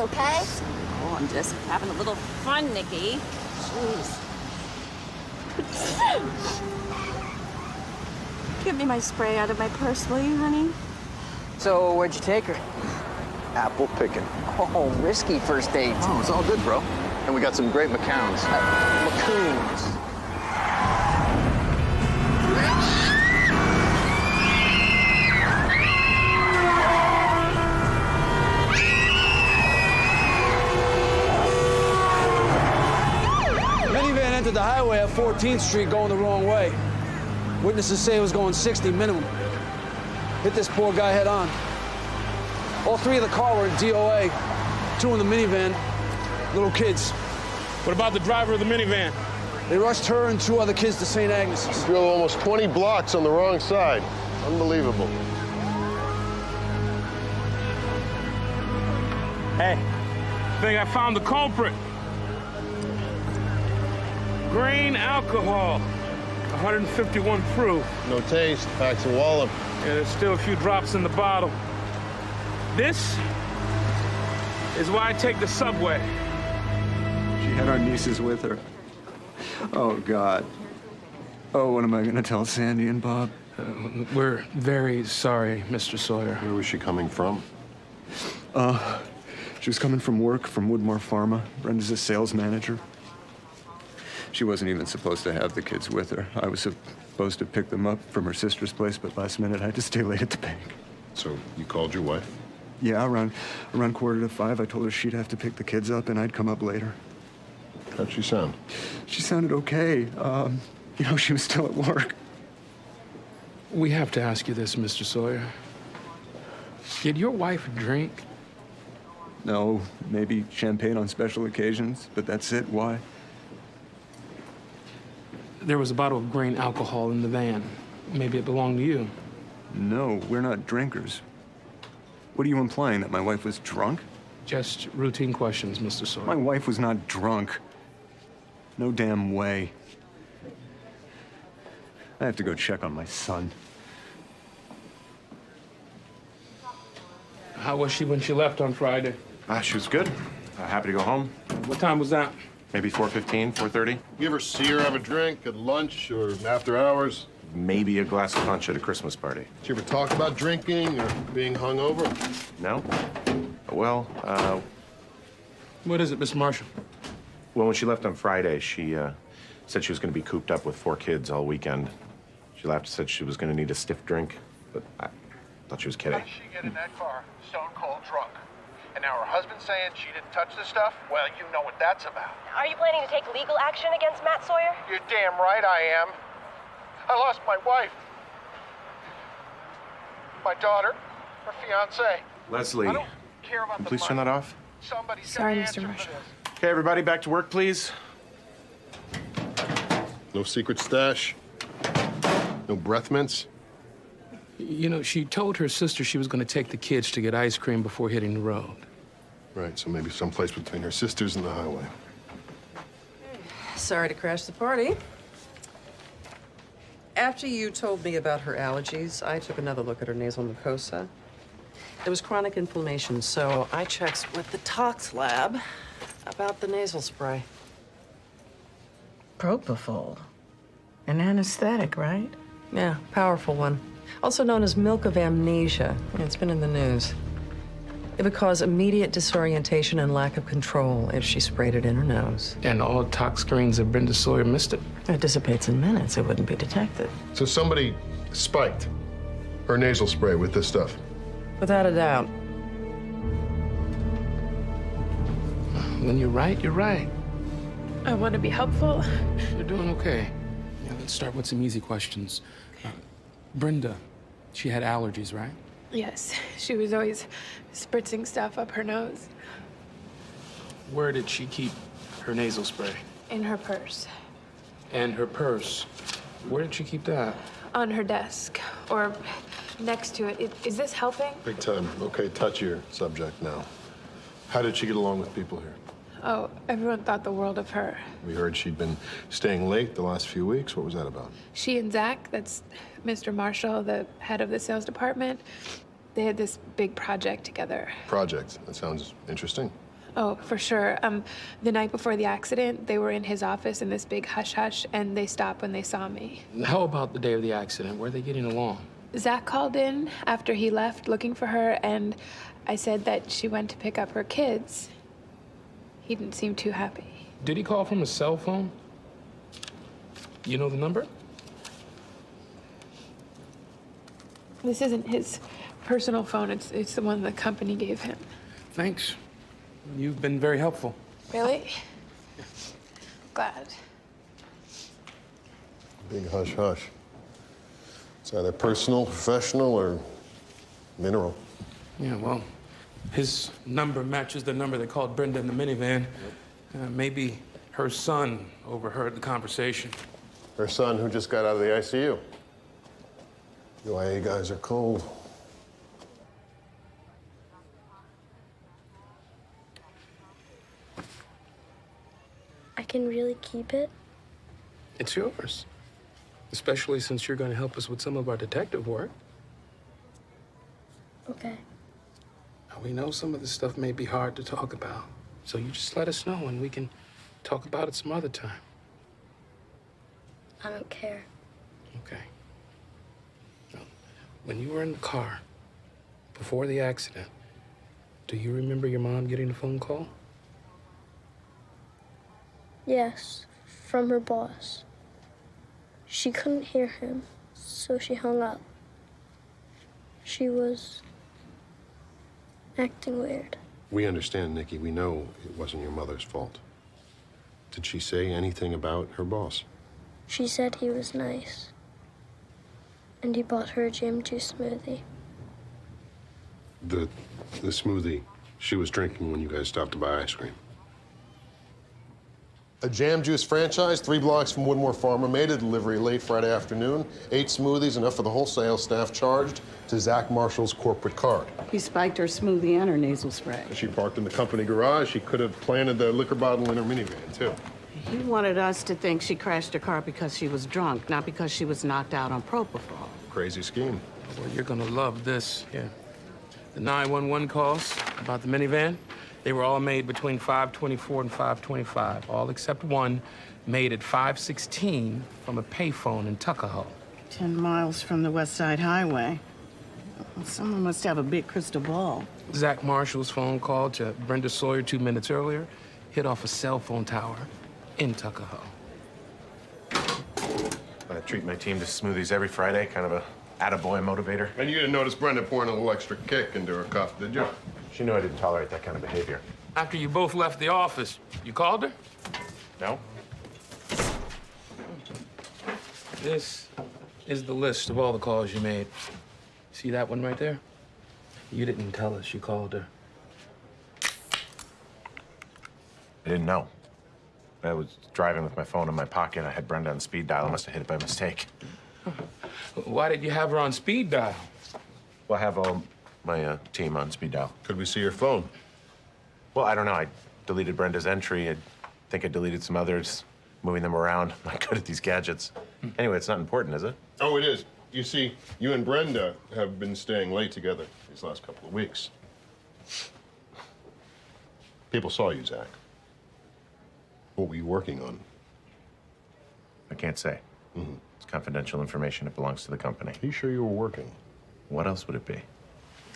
okay? Oh, I'm just having a little fun, Nikki. Jeez. Give me my spray out of my purse, will you, honey? So, where'd you take her? Apple picking. Oh, risky first date. Oh, it's all good, bro. And we got some great McCowns. Macoons. Minivan entered the highway at 14th Street going the wrong way. Witnesses say it was going 60 minimum. Hit this poor guy head on. All three of the car were in DOA. Two in the minivan, little kids. What about the driver of the minivan? They rushed her and two other kids to St. Agnes's. Drove almost 20 blocks on the wrong side. Unbelievable. Hey, I think I found the culprit. Grain alcohol, 151 proof. No taste, packs a wallop. Yeah, there's still a few drops in the bottle. This is why I take the subway. She had our nieces with her. Oh, God. Oh, what am I gonna tell Sandy and Bob? We're very sorry, Mr. Sawyer. Where was she coming from? She was coming from work from Woodmore Pharma. Brenda's a sales manager. She wasn't even supposed to have the kids with her. I was supposed to pick them up from her sister's place, but last minute I had to stay late at the bank. So you called your wife? Yeah, around 4:45, I told her she'd have to pick the kids up and I'd come up later. How'd she sound? She sounded okay. You know, she was still at work. We have to ask you this, Mr. Sawyer. Did your wife drink? No, maybe champagne on special occasions, but that's it. Why? There was a bottle of grain alcohol in the van. Maybe it belonged to you. No, we're not drinkers. What are you implying, that my wife was drunk? Just routine questions, Mr. Sawyer. My wife was not drunk. No damn way. I have to go check on my son. How was she when she left on Friday? She was good. Happy to go home. What time was that? Maybe 4:15, 4:30. You ever see her have a drink at lunch or after hours? Maybe a glass of punch at a Christmas party. Did you ever talk about drinking or being hungover? No? Well, What is it, Miss Marshall? well, when she left on Friday, she said she was going to be cooped up with 4 kids all weekend. She laughed and said she was going to need a stiff drink, but I thought she was kidding. How did she get in that car, stone cold drunk? And now her husband's saying she didn't touch the stuff? Well, you know what that's about. Are you planning to take legal action against Matt Sawyer? You're damn right I am. I lost my wife, my daughter, her fiance. Leslie, I don't care about can you the please turn money. that off? Somebody's Sorry, gotta Mr. answer for Marshall. this. Okay, everybody, back to work, please. No secret stash? No breath mints? You know, she told her sister she was going to take the kids to get ice cream before hitting the road. Right, so maybe someplace between her sisters and the highway. Sorry to crash the party. After you told me about her allergies, I took another look at her nasal mucosa. There was chronic inflammation, so I checked with the tox lab about the nasal spray. Propofol. An anesthetic, right? Yeah, powerful one. Also known as milk of amnesia. It's been in the news. It would cause immediate disorientation and lack of control if she sprayed it in her nose. And all tox screens of Brenda Sawyer missed it. It dissipates in minutes. It wouldn't be detected. So somebody spiked her nasal spray with this stuff? Without a doubt. When you're right, you're right. I want to be helpful. You're doing okay. Yeah, let's start with some easy questions. Brenda, she had allergies, right? Yes, she was always spritzing stuff up her nose. Where did she keep her nasal spray? In her purse. And her purse. Where did she keep that? On her desk. Or next to it. Is this helping? Big time. Okay, touchier subject now. How did she get along with people here? Oh, everyone thought the world of her. We heard she'd been staying late the last few weeks. What was that about? She and Zach, that's Mr. Marshall, the head of the sales department, they had this big project together. Project. That sounds interesting. Oh, for sure. The night before the accident, they were in his office in this big hush-hush, and they stopped when they saw me. How about the day of the accident? Were they getting along? Zach called in after he left looking for her, and I said that she went to pick up her kids. He didn't seem too happy. Did he call from a cell phone? You know the number? This isn't his personal phone. It's the one the company gave him. Thanks. You've been very helpful. Really? Glad. Big hush hush. It's either personal, professional, or mineral. Yeah, well, his number matches the number that called Brenda in the minivan. Maybe her son overheard the conversation. Her son, who just got out of the ICU. You IA guys are cold. I can really keep it? It's yours. Especially since you're going to help us with some of our detective work. Okay. Now, we know some of this stuff may be hard to talk about, so you just let us know and we can talk about it some other time. I don't care. Okay. Now, when you were in the car before the accident, do you remember your mom getting a phone call? Yes, from her boss. She couldn't hear him, so she hung up. She was acting weird. We understand, Nikki. We know it wasn't your mother's fault. Did she say anything about her boss? She said he was nice. And he bought her a jam juice smoothie. The smoothie she was drinking when you guys stopped to buy ice cream. A jam juice franchise, 3 blocks from Woodmore Farmer, made a delivery late Friday afternoon. 8 smoothies, enough for the whole sales staff, charged to Zach Marshall's corporate card. He spiked her smoothie and her nasal spray. She parked in the company garage. She could have planted the liquor bottle in her minivan, too. He wanted us to think she crashed her car because she was drunk, not because she was knocked out on propofol. Crazy scheme. Well, you're gonna love this. Yeah. The 911 calls about the minivan, they were all made between 5:24 and 5:25, all except one made at 5:16 from a payphone in Tuckahoe. 10 miles from the West Side Highway. Someone must have a big crystal ball. Zach Marshall's phone call to Brenda Sawyer 2 minutes earlier hit off a cell phone tower in Tuckahoe. I treat my team to smoothies every Friday, kind of a attaboy motivator. And you didn't notice Brenda pouring a little extra kick into her cup, did you? She knew I didn't tolerate that kind of behavior. After you both left the office, you called her? No? This is the list of all the calls you made. See that one right there? You didn't tell us you called her. I didn't know. I was driving with my phone in my pocket. I had Brenda on speed dial. I must have hit it by mistake. Why did you have her on speed dial? Well, I have all my team on speed dial. Could we see your phone? Well, I don't know. I deleted Brenda's entry. I think I deleted some others, moving them around. I'm not good at these gadgets. Anyway, it's not important, is it? Oh, it is. You see, you and Brenda have been staying late together these last couple of weeks. People saw you, Zach. What were you working on? I can't say. Mm-hmm. It's confidential information. It belongs to the company. Are you sure you were working? What else would it be?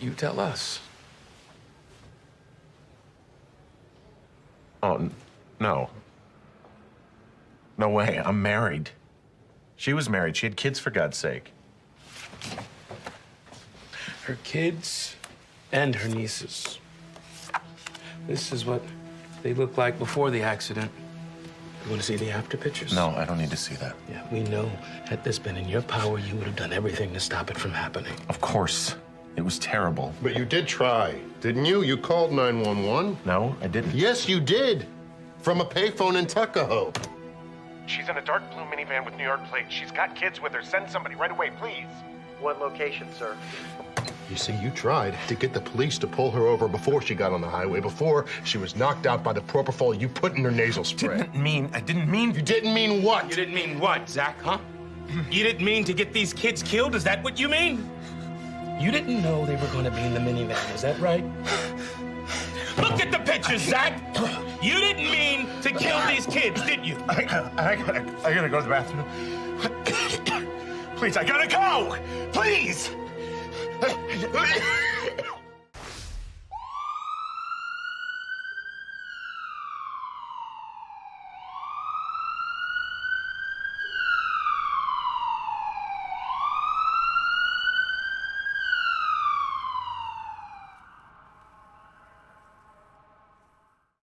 You tell us. Oh, no. No way. I'm married. She was married. She had kids, for God's sake. Her kids and her nieces. This is what they looked like before the accident. You want to see the after pictures? No, I don't need to see that. Yeah, we know had this been in your power, you would have done everything to stop it from happening. Of course. It was terrible. But you did try, didn't you? You called 911. No, I didn't. Yes, you did. From a payphone in Tuckahoe. She's in a dark blue minivan with New York plates. She's got kids with her. Send somebody right away, please. One location, sir. You see, you tried to get the police to pull her over before she got on the highway, before she was knocked out by the propofol you put in her nasal spray. I didn't mean... You didn't mean what? You didn't mean what, Zach, huh? You didn't mean to get these kids killed? Is that what you mean? You didn't know they were going to be in the minivan, is that right? Look at the get you, Zach. You didn't mean to kill these kids, did you? I gotta go to the bathroom. Please, I gotta go! Please!